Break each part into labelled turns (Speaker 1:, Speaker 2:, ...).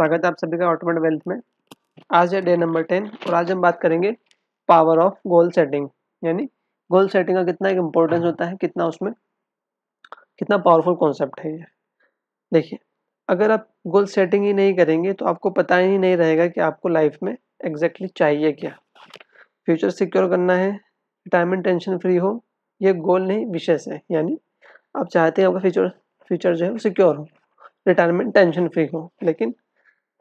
Speaker 1: स्वागत है आप सभी का ऑटोमेटिक वेल्थ में। आज है डे नंबर 10 और आज हम बात करेंगे पावर ऑफ गोल सेटिंग, यानी गोल सेटिंग का कितना एक इम्पोर्टेंस होता है, कितना उसमें कितना पावरफुल कॉन्सेप्ट है ये। देखिए, अगर आप गोल सेटिंग ही नहीं करेंगे तो आपको पता ही नहीं रहेगा कि आपको लाइफ में एग्जैक्टली चाहिए क्या। फ्यूचर सिक्योर करना है, रिटायरमेंट टेंशन फ्री हो, ये गोल नहीं विशेष है। यानी आप चाहते हैं आपका फ्यूचर जो है वो सिक्योर हो, रिटायरमेंट टेंशन फ्री हो, लेकिन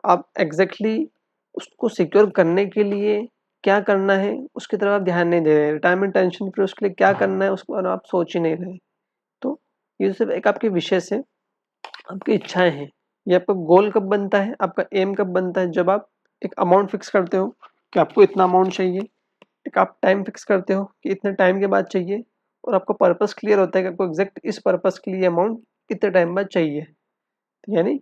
Speaker 1: आप एग्जैक्टली उसको सिक्योर करने के लिए क्या करना है उसकी तरफ आप ध्यान नहीं दे रहे। रिटायरमेंट टेंशन फ्री उसके लिए क्या करना है उसको आप सोच ही नहीं रहे। तो ये सिर्फ एक आपकी विशेष है, आपकी इच्छाएं हैं। ये आपका गोल कब बनता है, आपका एम कब बनता है, जब आप एक अमाउंट फिक्स करते हो कि आपको इतना अमाउंट चाहिए, एक आप टाइम फिक्स करते हो कि इतने टाइम के बाद चाहिए, और आपका पर्पस क्लियर होता है कि आपको एग्जैक्ट इस पर्पस के लिए अमाउंट इतने टाइम बाद चाहिए। यानी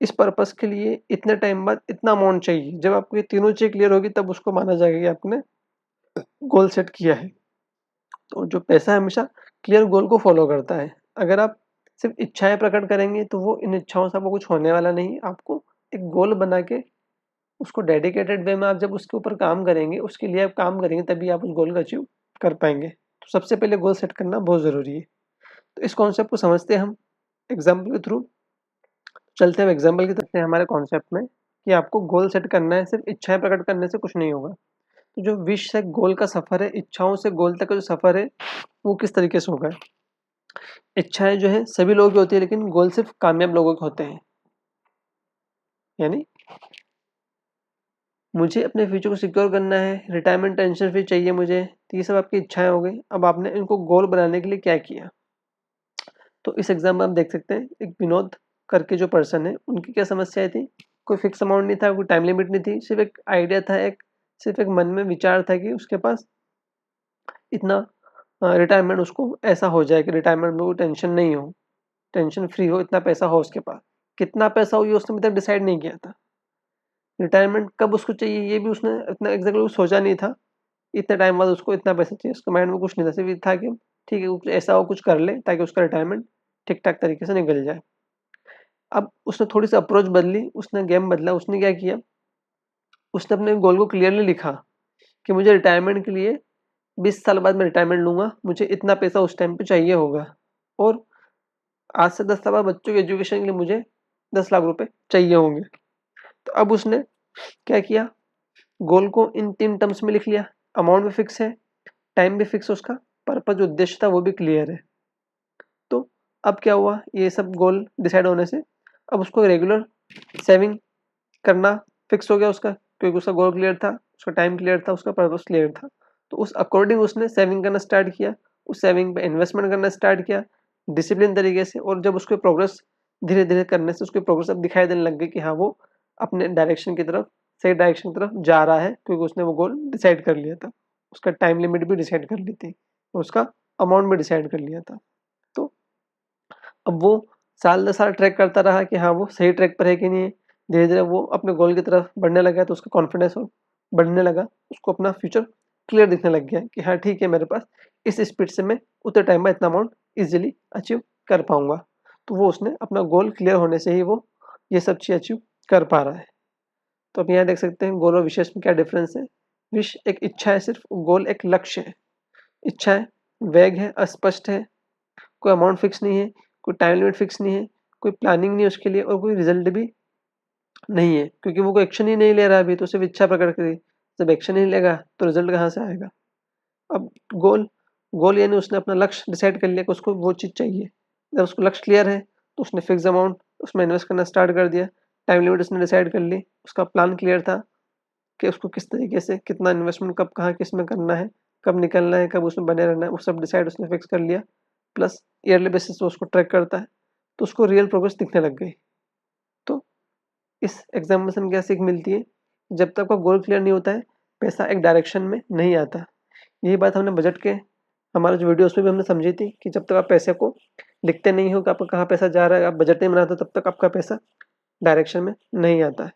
Speaker 1: इस पर्पस के लिए इतने टाइम बाद इतना अमाउंट चाहिए। जब आपको ये तीनों चीज़ क्लियर होगी तब उसको माना जाएगा कि आपने गोल सेट किया है। तो जो पैसा है हमेशा क्लियर गोल को फॉलो करता है। अगर आप सिर्फ इच्छाएं प्रकट करेंगे तो वो इन इच्छाओं से आपको कुछ होने वाला नहीं। आपको एक गोल बना के उसको डेडिकेटेड वे में आप जब उसके ऊपर काम करेंगे, उसके लिए आप काम करेंगे, तभी आप उस गोल को अचीव कर पाएंगे। तो सबसे पहले गोल सेट करना बहुत ज़रूरी है। तो इस कॉन्सेप्ट को समझते हैं हम एग्जाम्पल के थ्रू। चलते हैं एग्जाम्पल की तरफ से हमारे कॉन्सेप्ट में कि आपको गोल सेट करना है, सिर्फ इच्छाएं प्रकट करने से कुछ नहीं होगा। तो जो विश से गोल का सफर है, इच्छाओं से गोल तक का जो सफर है वो किस तरीके से होगा। इच्छाएं जो है सभी लोगों की होती है, लेकिन गोल सिर्फ कामयाब लोगों के होते हैं। यानी मुझे अपने फ्यूचर को सिक्योर करना है, रिटायरमेंट टेंशन फ्री चाहिए मुझे, तो ये सब आपकी इच्छाएं हो गई। अब आपने इनको गोल बनाने के लिए क्या किया। तो इस एग्जाम में आप देख सकते हैं एक विनोद करके जो पर्सन है, उनकी क्या समस्याएं थी। कोई फिक्स अमाउंट नहीं था, कोई टाइम लिमिट नहीं थी, सिर्फ एक आइडिया था, सिर्फ एक मन में विचार था कि उसके पास इतना रिटायरमेंट उसको ऐसा हो जाए कि रिटायरमेंट में कोई टेंशन नहीं हो, टेंशन फ्री हो, इतना पैसा हो उसके पास। कितना पैसा हो ये उसने अभी तक डिसाइड नहीं किया था। रिटायरमेंट कब उसको चाहिए ये भी उसने इतना एग्जैक्टली सोचा नहीं था। इतने टाइम बाद उसको इतना पैसा चाहिए, उसके माइंड में कुछ नहीं था, सिर्फ ये था कि ठीक है कुछ ऐसा हो, कुछ कर ले ताकि उसका रिटायरमेंट ठीक ठाक तरीके से निकल जाए। अब उसने थोड़ी सी अप्रोच बदली, उसने गेम बदला। उसने क्या किया, उसने अपने गोल को क्लियरली लिखा कि मुझे रिटायरमेंट के लिए 20 साल बाद मैं रिटायरमेंट लूंगा, मुझे इतना पैसा उस टाइम पे चाहिए होगा, और आज से 10 साल बाद बच्चों की एजुकेशन के लिए मुझे 10 लाख रुपए चाहिए होंगे। तो अब उसने क्या किया, गोल को इन 3 टर्म्स में लिख लिया। अमाउंट भी फिक्स है, टाइम भी फिक्स है, उसका पर्पज जो उद्देश्य था वो भी क्लियर है। तो अब क्या हुआ, ये सब गोल डिसाइड होने से अब उसको रेगुलर सेविंग करना फिक्स हो गया उसका, क्योंकि उसका गोल क्लियर था, उसका टाइम क्लियर था, उसका पर्पस क्लियर था। तो उस अकॉर्डिंग उसने सेविंग करना स्टार्ट किया, उस सेविंग पे इन्वेस्टमेंट करना स्टार्ट किया डिसिप्लिन तरीके से। और जब उसके प्रोग्रेस धीरे धीरे करने से उसकी प्रोग्रेस अब दिखाई देने लग गई कि हाँ वो अपने डायरेक्शन की तरफ, सही डायरेक्शन की तरफ जा रहा है, क्योंकि उसने वो गोल डिसाइड कर लिया था, उसका टाइम लिमिट भी डिसाइड कर ली थी, और उसका अमाउंट भी डिसाइड कर लिया था। तो अब वो साल दर साल ट्रैक करता रहा कि हाँ वो सही ट्रैक पर है कि नहीं है। धीरे धीरे वो अपने गोल की तरफ बढ़ने लगा, तो उसका कॉन्फिडेंस बढ़ने लगा, उसको अपना फ्यूचर क्लियर दिखने लग गया कि हाँ ठीक है, मेरे पास इस स्पीड से मैं उतने टाइम में इतना अमाउंट इजीली अचीव कर पाऊंगा। तो वो उसने अपना गोल क्लियर होने से ही वो ये सब चीज़ अचीव कर पा रहा है। तो अब यहाँ देख सकते हैं गोल और विशेष में क्या डिफरेंस है। विश एक इच्छा है सिर्फ, गोल एक लक्ष्य है। इच्छा है वैग है, अस्पष्ट है, कोई अमाउंट फिक्स नहीं है, कोई टाइम लिमिट फिक्स नहीं है, कोई प्लानिंग नहीं है उसके लिए, और कोई रिजल्ट भी नहीं है, क्योंकि वो कोई एक्शन ही नहीं ले रहा अभी, तो सिर्फ इच्छा प्रकट करी। जब एक्शन नहीं लेगा तो रिजल्ट कहाँ से आएगा। अब गोल गोल यानी उसने अपना लक्ष्य डिसाइड कर लिया कि उसको वो चीज़ चाहिए। जब उसको लक्ष्य क्लियर है तो उसने फिक्स अमाउंट उसमें इन्वेस्ट करना स्टार्ट कर दिया, टाइम लिमिट उसने डिसाइड कर ली, उसका प्लान क्लियर था कि उसको किस तरीके से कितना इन्वेस्टमेंट कब कहाँ किस में करना है, कब निकलना है, कब उसमें बने रहना है, वो सब डिसाइड उसने फिक्स कर लिया। प्लस ईयरली बेसिस पे उसको ट्रैक करता है, तो उसको रियल प्रोग्रेस दिखने लग गई। तो इस एग्जाम्पल से हमें क्या सीख मिलती है, जब तक आपका गोल क्लियर नहीं होता है पैसा एक डायरेक्शन में नहीं आता। यही बात हमने बजट के हमारे जो वीडियोस में भी हमने समझी थी कि जब तक आप पैसे को लिखते नहीं हो कि आपका कहाँ पैसा जा रहा है, आप बजट नहीं बनाते, तब तक आपका पैसा डायरेक्शन में नहीं आता है।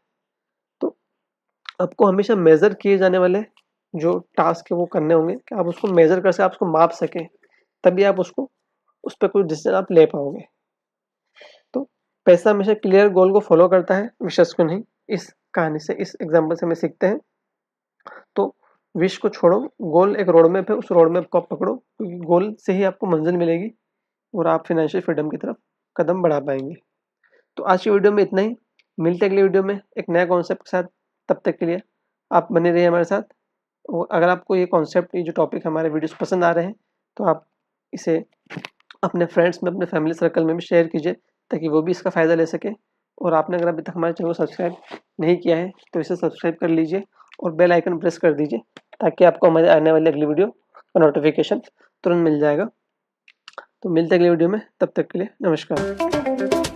Speaker 1: तो आपको हमेशा मेजर किए जाने वाले जो टास्क है वो करने होंगे कि आप उसको मेजर कर सके, आप उसको माप सकें, तभी आप उसको उस पर कोई डिसीजन आप ले पाओगे। तो पैसा हमेशा क्लियर गोल को फॉलो करता है, विशेष को नहीं। इस कहानी से, इस एग्जाम्पल से हमें सीखते हैं। तो विश को छोड़ो, गोल एक रोड मैप है, उस रोड मैप को आप पकड़ो, क्योंकि गोल से ही आपको मंजिल मिलेगी और आप फाइनेंशियल फ्रीडम की तरफ कदम बढ़ा पाएंगे। तो आज की वीडियो में इतना ही, मिलते हैं अगली वीडियो में एक नया कॉन्सेप्ट के साथ। तब तक के लिए आप बने रहिए हमारे साथ। और अगर आपको ये कॉन्सेप्ट, ये जो टॉपिक हमारे वीडियोस पसंद आ रहे हैं, तो आप इसे अपने फ्रेंड्स में, अपने फैमिली सर्कल में भी शेयर कीजिए, ताकि वो भी इसका फ़ायदा ले सके। और आपने अगर अभी तक हमारे चैनल को सब्सक्राइब नहीं किया है तो इसे सब्सक्राइब कर लीजिए और बेल आइकन प्रेस कर दीजिए, ताकि आपको हमारे आने वाली अगली वीडियो का नोटिफिकेशन तुरंत मिल जाएगा। तो मिलते हैं अगली वीडियो में, तब तक के लिए नमस्कार।